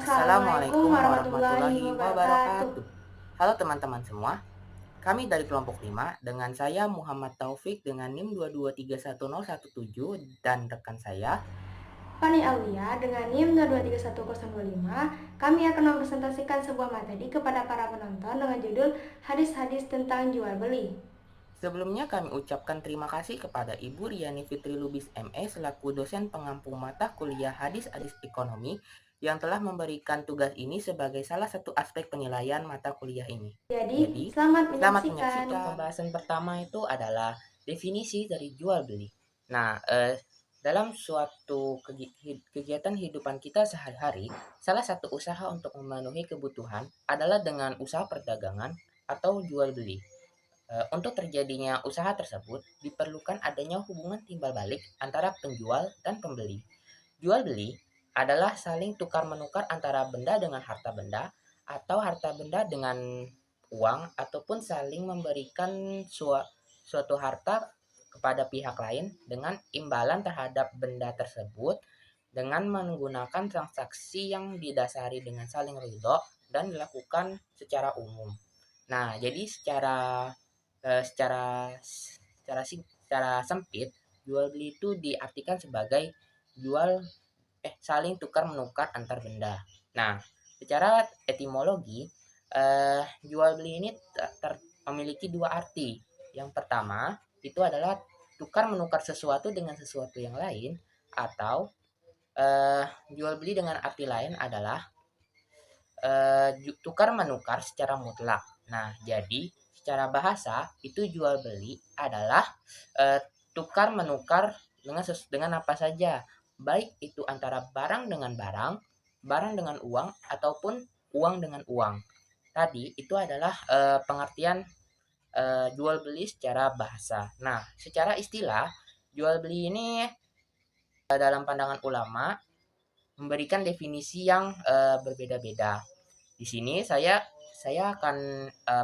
Assalamualaikum Assalamualaikum warahmatullahi warahmatullahi wabarakatuh. wabarakatuh. Halo teman-teman semua, kami dari kelompok 5 dengan saya Muhammad Taufik dengan NIM 2231017 dan rekan saya. Fani Aulia dengan NIM 2231025, kami akan mempresentasikan sebuah materi kepada para penonton dengan judul Hadis-hadis tentang jual beli. Sebelumnya kami ucapkan terima kasih kepada Ibu Riani Fitri Lubis ME selaku dosen pengampu mata kuliah Hadis-hadis Ekonomi yang telah memberikan tugas ini sebagai salah satu aspek penilaian mata kuliah ini. Jadi, Jadi, selamat selamat menyaksikan. menyaksikan. Pembahasan pertama itu adalah definisi dari jual beli. Nah, dalam suatu kegiatan hidupan kita sehari-hari, salah satu usaha untuk memenuhi kebutuhan adalah dengan usaha perdagangan atau jual beli. Untuk terjadinya usaha tersebut, diperlukan adanya hubungan timbal balik antara penjual dan pembeli. Jual beli adalah saling tukar-menukar antara benda dengan harta benda atau harta benda dengan uang ataupun saling memberikan suatu harta kepada pihak lain dengan imbalan terhadap benda tersebut dengan menggunakan transaksi yang didasari dengan saling ridho dan dilakukan secara umum. Nah, jadi secara sempit, jual beli itu diartikan sebagai jual saling tukar menukar antar benda. Nah, secara etimologi, jual beli ini memiliki dua arti. Yang pertama itu adalah tukar menukar sesuatu dengan sesuatu yang lain, atau jual beli dengan arti lain adalah tukar menukar secara mutlak. Nah, jadi secara bahasa itu jual beli adalah tukar menukar dengan apa saja, baik itu antara barang dengan barang, barang dengan uang ataupun uang dengan uang. Tadi itu adalah pengertian jual beli secara bahasa. Nah, secara istilah jual beli ini dalam pandangan ulama memberikan definisi yang berbeda-beda. Di sini saya akan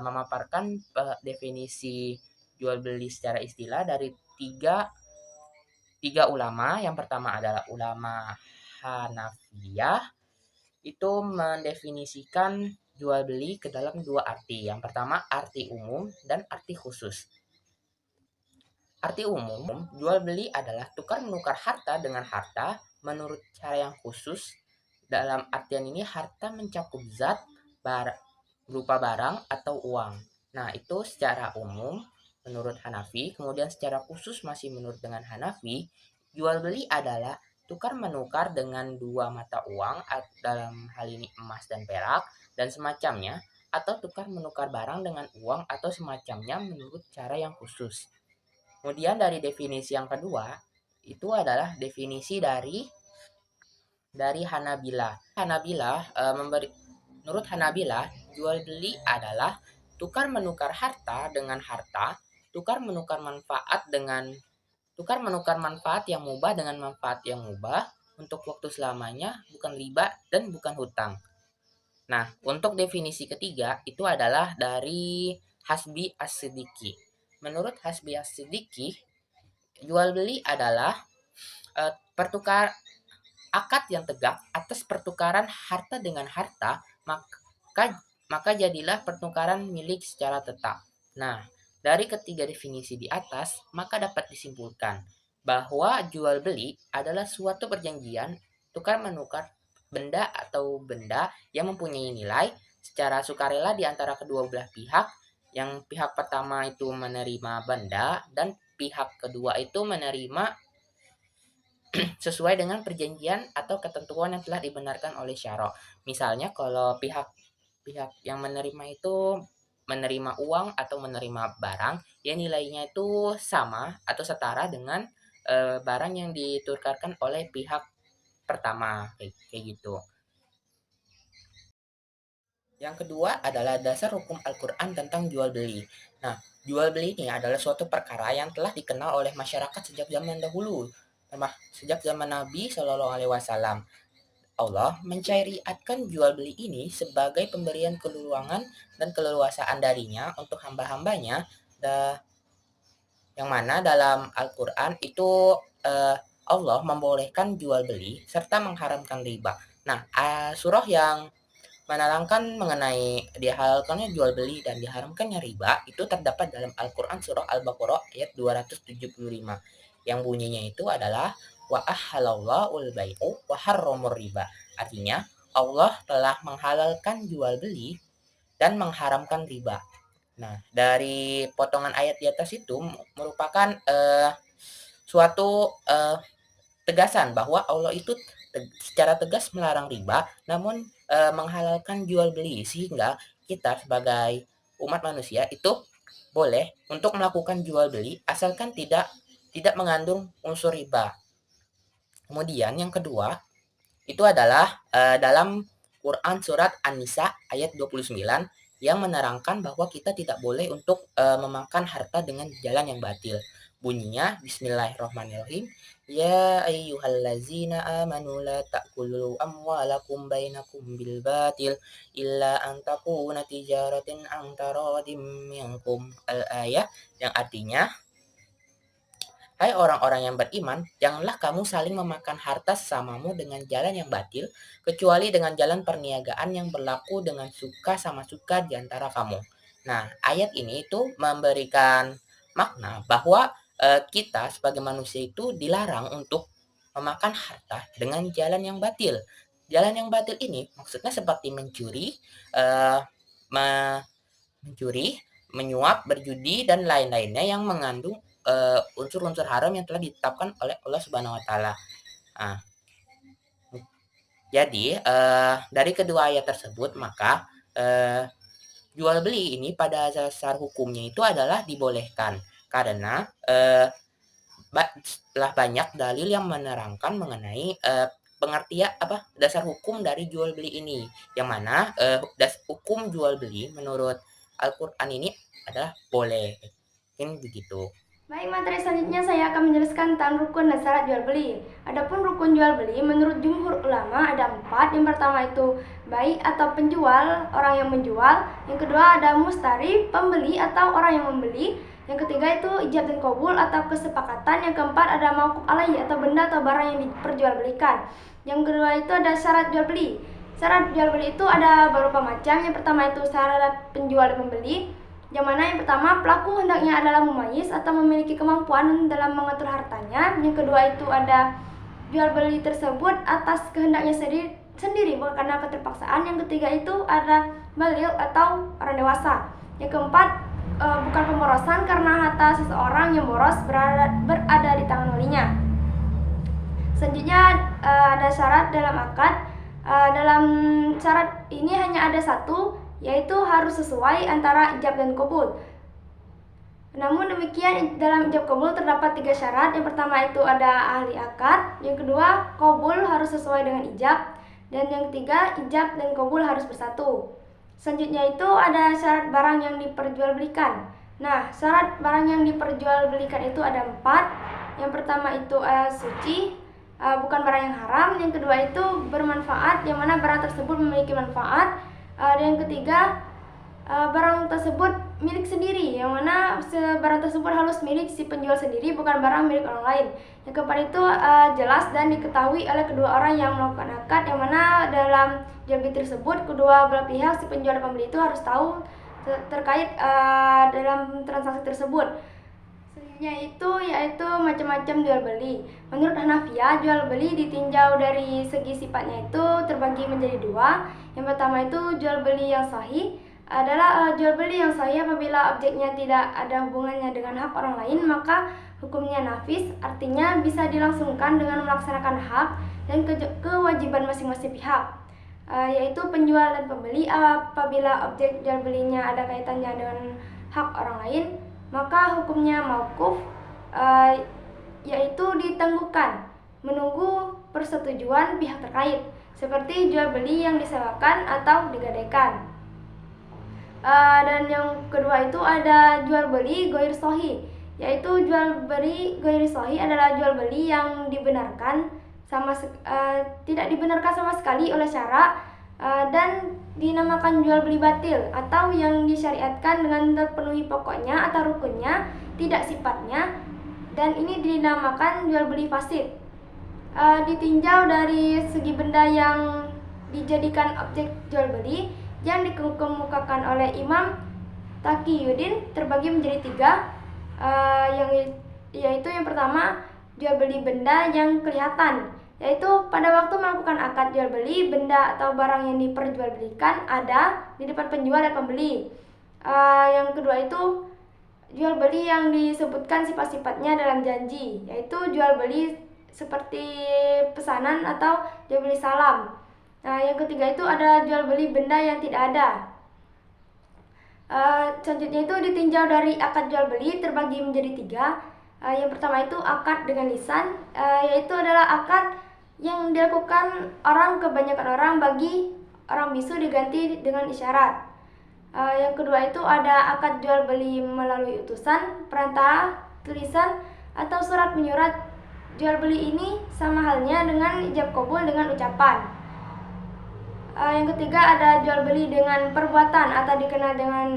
memaparkan definisi jual beli secara istilah dari tiga ulama. Yang pertama adalah ulama Hanafiyah, itu mendefinisikan jual beli ke dalam dua arti. Yang pertama arti umum dan arti khusus. Arti umum, jual beli adalah tukar menukar harta dengan harta menurut cara yang khusus. Dalam artian ini harta mencakup zat berupa barang atau uang. Nah, itu secara umum menurut Hanafi. Kemudian secara khusus masih menurut dengan Hanafi, jual beli adalah tukar menukar dengan dua mata uang dalam hal ini emas dan perak dan semacamnya, atau tukar menukar barang dengan uang atau semacamnya menurut cara yang khusus. Kemudian dari definisi yang kedua, itu adalah definisi dari Hanabila. Menurut Hanabila, jual beli adalah tukar menukar harta dengan harta, tukar menukar manfaat yang mubah dengan manfaat yang mubah untuk waktu selamanya, bukan riba dan bukan hutang. Nah, untuk definisi ketiga itu adalah dari Hasbi As-Siddiqi. Menurut Hasbi As-Siddiqi, jual beli adalah pertukar akad yang tegak atas pertukaran harta dengan harta, maka jadilah pertukaran milik secara tetap. Nah, dari ketiga definisi di atas, maka dapat disimpulkan bahwa jual beli adalah suatu perjanjian tukar menukar benda atau benda yang mempunyai nilai secara sukarela di antara kedua belah pihak, yang pihak pertama itu menerima benda dan pihak kedua itu menerima sesuai dengan perjanjian atau ketentuan yang telah dibenarkan oleh syara. Misalnya kalau pihak yang menerima itu menerima uang atau menerima barang yang nilainya itu sama atau setara dengan barang yang ditukarkan oleh pihak pertama, kayak gitu. Yang kedua adalah dasar hukum Al-Quran tentang jual beli. Nah, jual beli ini adalah suatu perkara yang telah dikenal oleh masyarakat sejak zaman dahulu, sejak zaman Nabi Shallallahu Alaihi Wasallam. Allah mensyariatkan jual beli ini sebagai pemberian keleluangan dan keleluasaan darinya untuk hamba-hambanya, yang mana dalam Al-Quran itu Allah membolehkan jual beli serta mengharamkan riba. Nah, surah yang menerangkan mengenai dihalalkannya jual beli dan diharamkannya riba itu terdapat dalam Al-Quran surah Al-Baqarah ayat 275 yang bunyinya itu adalah wa ahhalallahul bai'u wa harramur riba. Artinya Allah telah menghalalkan jual beli dan mengharamkan riba. Nah, dari potongan ayat di atas itu merupakan suatu tegasan bahwa Allah itu secara tegas melarang riba, namun menghalalkan jual beli, sehingga kita sebagai umat manusia itu boleh untuk melakukan jual beli asalkan tidak mengandung unsur riba. Kemudian yang kedua itu adalah dalam Quran surat An-Nisa ayat 29 yang menerangkan bahwa kita tidak boleh untuk memakan harta dengan jalan yang batil. Bunyinya Bismillahirrahmanirrahim. Ya ayyuhallazina amanu la ta'kulu amwalakum bainakum bil batil illa an takuna tijaratin an taradim minkum. Al-ayah yang artinya, hai orang-orang yang beriman, janganlah kamu saling memakan harta sesamamu dengan jalan yang batil, kecuali dengan jalan perniagaan yang berlaku dengan suka sama suka di antara kamu. Nah, ayat ini itu memberikan makna bahwa kita sebagai manusia itu dilarang untuk memakan harta dengan jalan yang batil. Jalan yang batil ini maksudnya seperti mencuri, menyuap, berjudi, dan lain-lainnya yang mengandung unsur-unsur haram yang telah ditetapkan oleh Allah Subhanahu wa taala. Nah, jadi dari kedua ayat tersebut maka jual beli ini pada dasar hukumnya itu adalah dibolehkan karena telah banyak dalil yang menerangkan mengenai pengertian dasar hukum dari jual beli ini, yang mana hukum jual beli menurut Al-Quran ini adalah boleh. Mungkin begitu. Baik, materi selanjutnya saya akan menjelaskan tentang rukun dan syarat jual beli. Adapun rukun jual beli menurut jumhur ulama ada 4. Yang pertama itu bai atau penjual, orang yang menjual. Yang kedua ada mustari, pembeli atau orang yang membeli. Yang ketiga itu ijab dan qabul atau kesepakatan. Yang keempat ada mauquf alaihi atau benda atau barang yang diperjualbelikan. Yang kedua itu ada syarat jual beli. Syarat jual beli itu ada beberapa macam. Yang pertama itu syarat penjual dan pembeli, yang mana yang pertama pelaku hendaknya adalah mumayyiz atau memiliki kemampuan dalam mengatur hartanya. Yang kedua itu ada jual beli tersebut atas kehendaknya sendiri bukan karena keterpaksaan. Yang ketiga itu ada baligh atau orang dewasa. Yang keempat bukan pemborosan karena harta seseorang yang boros berada di tangan walinya. Selanjutnya ada syarat dalam akad. Dalam syarat ini hanya ada satu, yaitu harus sesuai antara ijab dan qabul. Namun demikian dalam ijab qabul terdapat 3 syarat. Yang pertama itu ada ahli akad, yang kedua qabul harus sesuai dengan ijab, dan yang ketiga ijab dan qabul harus bersatu. Selanjutnya itu ada syarat barang yang diperjualbelikan. Nah, syarat barang yang diperjualbelikan itu ada 4. Yang pertama itu suci, bukan barang yang haram. Yang kedua itu bermanfaat, yang mana barang tersebut memiliki manfaat. Dan yang ketiga barang tersebut milik sendiri, yang mana barang tersebut harus milik si penjual sendiri, bukan barang milik orang lain. Yang keempat itu jelas dan diketahui oleh kedua orang yang melakukan akad, yang mana dalam jual beli tersebut kedua belah pihak, si penjual dan pembeli itu harus tahu terkait dalam transaksi tersebut. Yaitu macam-macam jual beli. Menurut Hanafiyah, jual beli ditinjau dari segi sifatnya itu terbagi menjadi 2. Yang pertama itu jual beli yang sahih adalah jual beli yang sahih apabila objeknya tidak ada hubungannya dengan hak orang lain, maka hukumnya nafis, artinya bisa dilangsungkan dengan melaksanakan hak dan kewajiban masing-masing pihak, yaitu penjual dan pembeli. Apabila objek jual belinya ada kaitannya dengan hak orang lain, maka hukumnya mauquf, yaitu ditangguhkan menunggu persetujuan pihak terkait, seperti jual beli yang disewakan atau digadaikan. Dan yang kedua itu ada jual beli ghair sahih, yaitu jual beli ghair sahih adalah jual beli yang tidak dibenarkan sama sekali oleh syara, dan dinamakan jual beli batil, atau yang disyariatkan dengan terpenuhi pokoknya atau rukunnya, tidak sifatnya, dan ini dinamakan jual beli fasid. Ditinjau dari segi benda yang dijadikan objek jual beli yang dikemukakan oleh Imam Taqiyuddin terbagi menjadi tiga, yaitu yang pertama jual beli benda yang kelihatan, yaitu pada waktu melakukan akad jual beli benda atau barang yang diperjualbelikan ada di depan penjual dan pembeli. Yang kedua itu jual beli yang disebutkan sifat-sifatnya dalam janji, yaitu jual beli seperti pesanan atau jual beli salam. Yang ketiga itu ada jual beli benda yang tidak ada. Selanjutnya itu ditinjau dari akad jual beli terbagi menjadi tiga. Yang pertama itu akad dengan lisan, yaitu adalah akad yang dilakukan kebanyakan orang bagi orang bisu diganti dengan isyarat. Yang kedua itu ada akad jual beli melalui utusan, perantara, tulisan, atau surat menyurat. Jual beli ini sama halnya dengan ijab kabul dengan ucapan. Yang ketiga ada jual beli dengan perbuatan atau dikenal dengan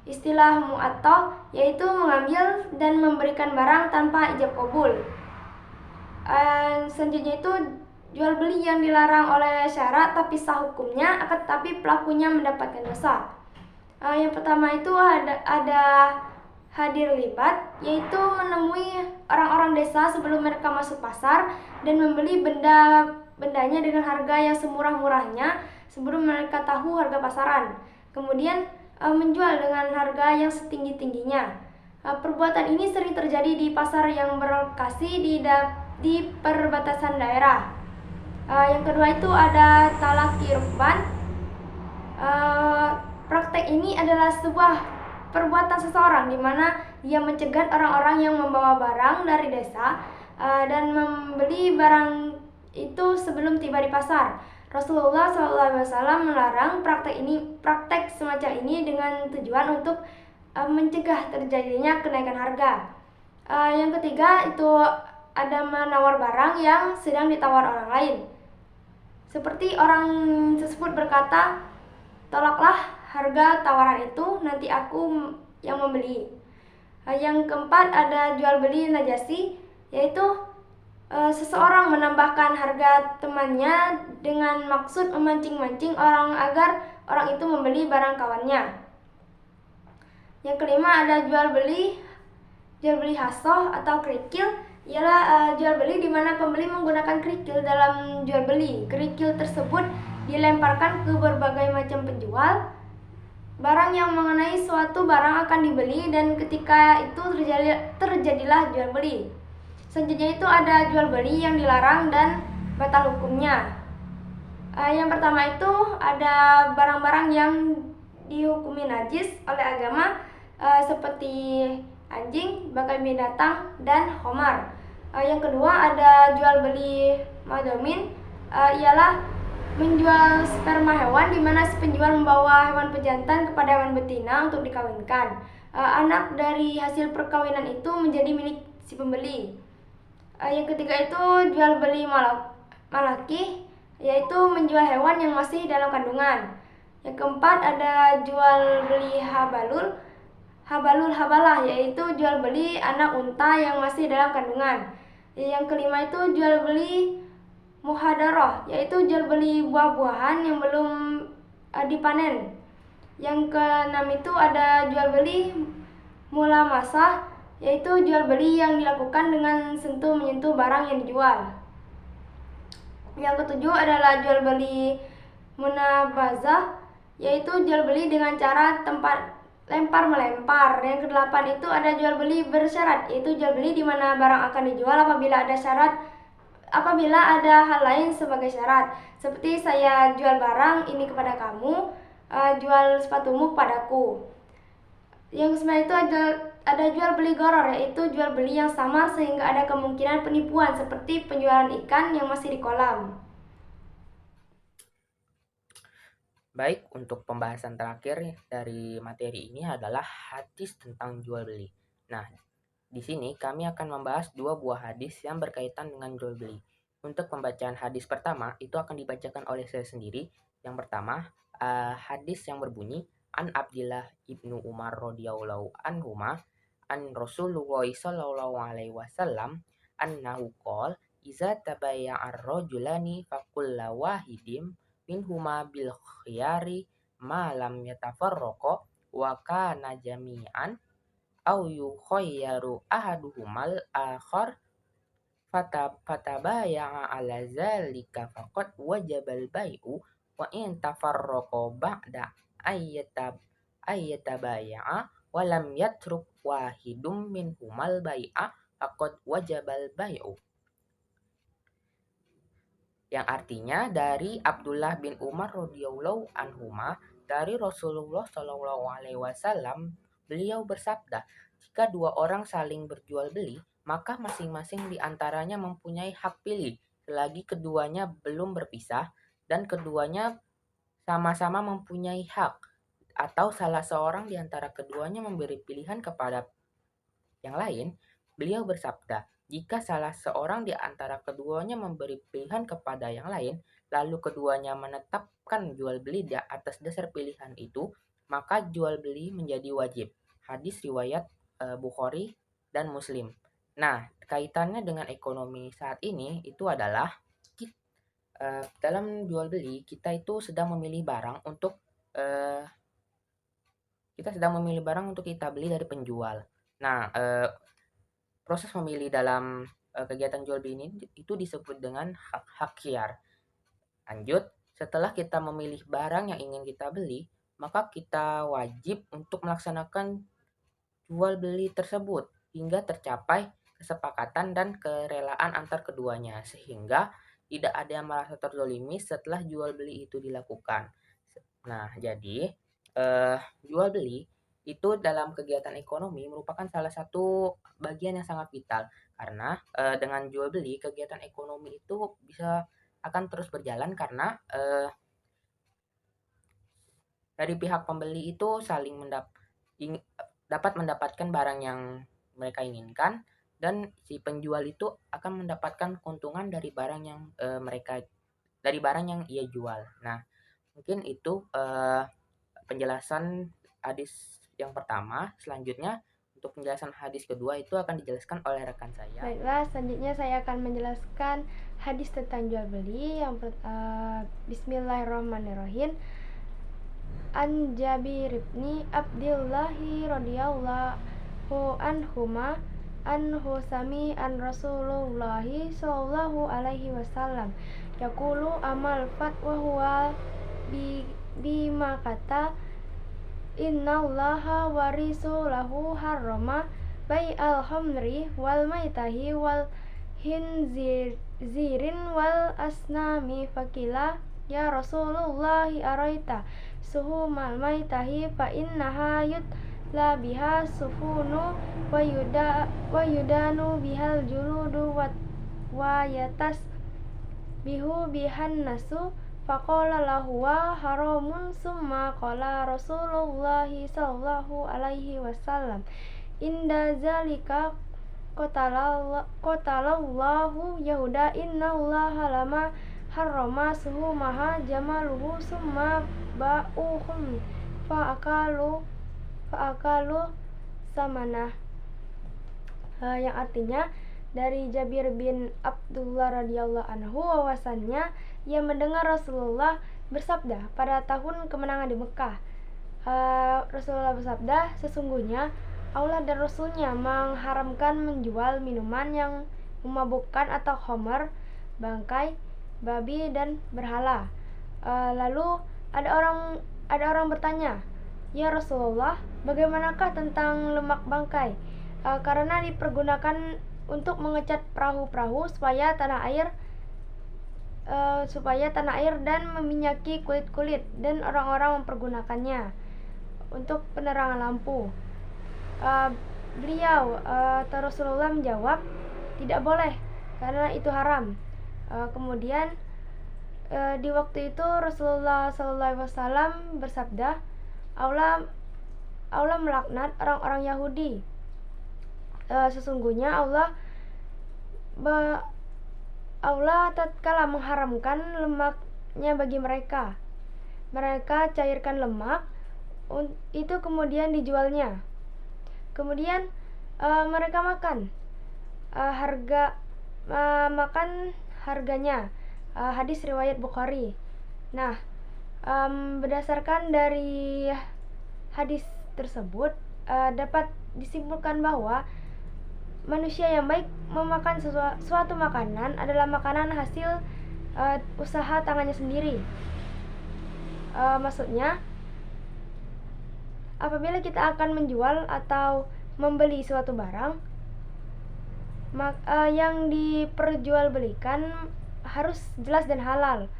istilah mu'attah, yaitu mengambil dan memberikan barang tanpa ijab kabul. Selanjutnya itu jual beli yang dilarang oleh syarat tapi sah hukumnya, akan tetapi pelakunya mendapatkan dosa. Yang pertama itu ada hadir libat, yaitu menemui orang-orang desa sebelum mereka masuk pasar dan membeli bendanya dengan harga yang semurah-murahnya sebelum mereka tahu harga pasaran. Kemudian menjual dengan harga yang setinggi-tingginya. Perbuatan ini sering terjadi di pasar yang berlokasi di perbatasan daerah. Yang kedua itu ada talaki rukban. Praktek ini adalah sebuah perbuatan seseorang di mana ia mencegah orang-orang yang membawa barang dari desa dan membeli barang itu sebelum tiba di pasar. Rasulullah SAW melarang praktek semacam ini dengan tujuan untuk mencegah terjadinya kenaikan harga. Yang ketiga itu ada menawar barang yang sedang ditawar orang lain. Seperti orang tersebut berkata, "Tolaklah harga tawaran itu, nanti aku yang membeli." Yang keempat ada jual beli najasi, yaitu seseorang menambahkan harga temannya dengan maksud memancing-mancing orang agar orang itu membeli barang kawannya. Yang kelima ada jual beli hasoh atau kerikil, ialah jual beli di mana pembeli menggunakan kerikil dalam jual beli. Kerikil tersebut dilemparkan ke berbagai macam penjual. Barang yang mengenai suatu barang akan dibeli dan ketika itu terjadilah jual beli. Selanjutnya itu ada jual beli yang dilarang dan batal hukumnya. Yang pertama itu ada barang-barang yang dihukumi najis oleh agama, seperti anjing, bangkai binatang, dan khamar. Yang kedua ada jual beli madomin, ialah menjual sperma hewan di mana si penjual membawa hewan pejantan kepada hewan betina untuk dikawinkan. Anak dari hasil perkawinan itu menjadi milik si pembeli. Yang ketiga itu jual beli malaki, yaitu menjual hewan yang masih dalam kandungan. Yang keempat ada jual beli habalah, yaitu jual beli anak unta yang masih dalam kandungan. Yang kelima itu jual beli muhadarah, yaitu jual beli buah-buahan yang belum dipanen. Yang keenam itu ada jual beli mulamasah, yaitu jual beli yang dilakukan dengan sentuh-menyentuh barang yang dijual. Yang ketujuh adalah jual beli munabazah, yaitu jual beli dengan cara tempat lempar-melempar. Yang kedelapan itu ada jual beli bersyarat, yaitu jual beli di mana barang akan dijual apabila ada hal lain sebagai syarat. Seperti saya jual barang ini kepada kamu, jual sepatumu kepadaku. Yang kesembilan itu ada jual beli goror, yaitu jual beli yang samar sehingga ada kemungkinan penipuan seperti penjualan ikan yang masih di kolam. Baik, untuk pembahasan terakhir dari materi ini adalah hadis tentang jual beli. Nah, di sini kami akan membahas dua buah hadis yang berkaitan dengan jual beli. Untuk pembacaan hadis pertama itu akan dibacakan oleh saya sendiri. Yang pertama, hadis yang berbunyi An Abdillah ibnu Umar radhiyallahu anhuma an Rasulullah sallallahu alaihi wasallam annahu qol iza tabaya'ar rajulani fakulla wahidim minhuma bil khiyari ma lam yatafarraqa wa kana jami'an au yukhayyaru ahaduhumal akhar fatabaya'a ala zalika faqad wajabal bai'u wa in tafarraqa ba'da ayyatabaya'a wa lam yatruk wahidum minhumal bai'a faqad wajabal bai'u. Yang artinya dari Abdullah bin Umar radhiyallahu anhuma dari Rasulullah Shallallahu alaihi wasallam, beliau bersabda, jika dua orang saling berjual beli, maka masing-masing di antaranya mempunyai hak pilih selagi keduanya belum berpisah dan keduanya sama-sama mempunyai hak, atau salah seorang di antara keduanya memberi pilihan kepada yang lain. Beliau bersabda, jika salah seorang di antara keduanya memberi pilihan kepada yang lain, lalu keduanya menetapkan jual beli di atas dasar pilihan itu, maka jual beli menjadi wajib. Hadis riwayat Bukhari dan Muslim. Nah, kaitannya dengan ekonomi saat ini itu adalah dalam jual beli kita itu sedang memilih barang untuk kita beli dari penjual. Nah, proses memilih dalam kegiatan jual beli ini itu disebut dengan hak khiyar. Lanjut, setelah kita memilih barang yang ingin kita beli, maka kita wajib untuk melaksanakan jual beli tersebut hingga tercapai kesepakatan dan kerelaan antar keduanya, sehingga tidak ada yang merasa terzolimi setelah jual beli itu dilakukan. Nah, jadi jual beli itu dalam kegiatan ekonomi merupakan salah satu bagian yang sangat vital karena dengan jual beli kegiatan ekonomi itu akan terus berjalan karena dari pihak pembeli itu dapat mendapatkan barang yang mereka inginkan dan si penjual itu akan mendapatkan keuntungan dari barang yang ia jual. Nah, mungkin itu penjelasan hadis yang pertama. Selanjutnya untuk penjelasan hadis kedua itu akan dijelaskan oleh rekan saya. Baiklah, selanjutnya saya akan menjelaskan hadis tentang jual beli. Bismillahirrahmanirrahim. An Jabir ibn Abdillahi radhiyallahu anhuma anhu sami an Rasulullahi sallallahu alaihi wasallam yaqulu amal fatwa huwa bima kata innallaha warisulahu harrama bai'al khamri wal maitahi wal hinzirin wal asnami fakila ya Rasulullahi araita suhumal maitahi fa innaha yutla biha sufunu wa yudanu bihal juludu wa yatas bihu bihan nasu faqala lahu wa haramun summa qala Rasulullahi sallallahu alaihi wasallam inda zalika qatalallahu yahuda innallaha lama harrama suhumaha jamaluhu summa ba'uhum fa'akalu samanah. Yang artinya dari Jabir bin Abdullah radhiyallahu anhu bahwasannya ia mendengar Rasulullah bersabda pada tahun kemenangan di Mekah. Rasulullah bersabda, sesungguhnya Allah dan Rasulnya mengharamkan menjual minuman yang memabukkan atau khamar, bangkai, babi dan berhala. Lalu ada orang bertanya, ya Rasulullah, bagaimanakah tentang lemak bangkai? Karena dipergunakan untuk mengecat perahu-perahu supaya tanah air dan meminyaki kulit-kulit, dan orang-orang mempergunakannya untuk penerangan lampu. Rasulullah menjawab, tidak boleh karena itu haram. Kemudian di waktu itu Rasulullah SAW bersabda, Allah melaknat orang-orang Yahudi. Sesungguhnya Allah tatkala mengharamkan lemaknya bagi mereka cairkan lemak itu kemudian dijualnya. Kemudian mereka makan. Harga makan harganya. Hadis riwayat Bukhari. Nah, berdasarkan dari hadis tersebut dapat disimpulkan bahwa manusia yang baik memakan suatu makanan adalah makanan hasil usaha tangannya sendiri. Maksudnya, apabila kita akan menjual atau membeli suatu barang, yang diperjualbelikan harus jelas dan halal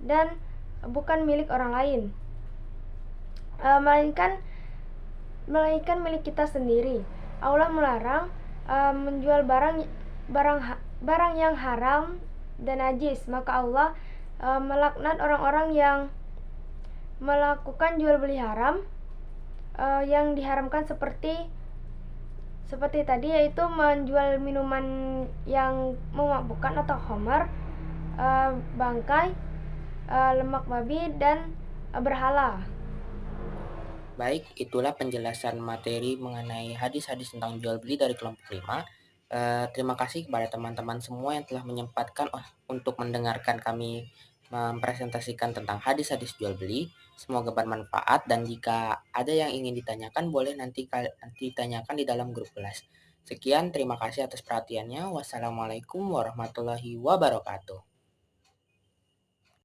dan bukan milik orang lain, melainkan milik kita sendiri. Allah melarang menjual barang yang haram dan najis. Maka Allah melaknat orang-orang yang melakukan jual beli haram yang diharamkan seperti tadi, yaitu menjual minuman yang memabukkan atau khamar, bangkai, lemak babi, dan berhala. Baik, itulah penjelasan materi mengenai hadis-hadis tentang jual beli dari kelompok 5. Terima kasih kepada teman-teman semua yang telah menyempatkan untuk mendengarkan kami mempresentasikan tentang hadis-hadis jual beli. Semoga bermanfaat, dan jika ada yang ingin ditanyakan boleh nanti ditanyakan di dalam grup kelas. Sekian, terima kasih atas perhatiannya. Wassalamualaikum warahmatullahi wabarakatuh.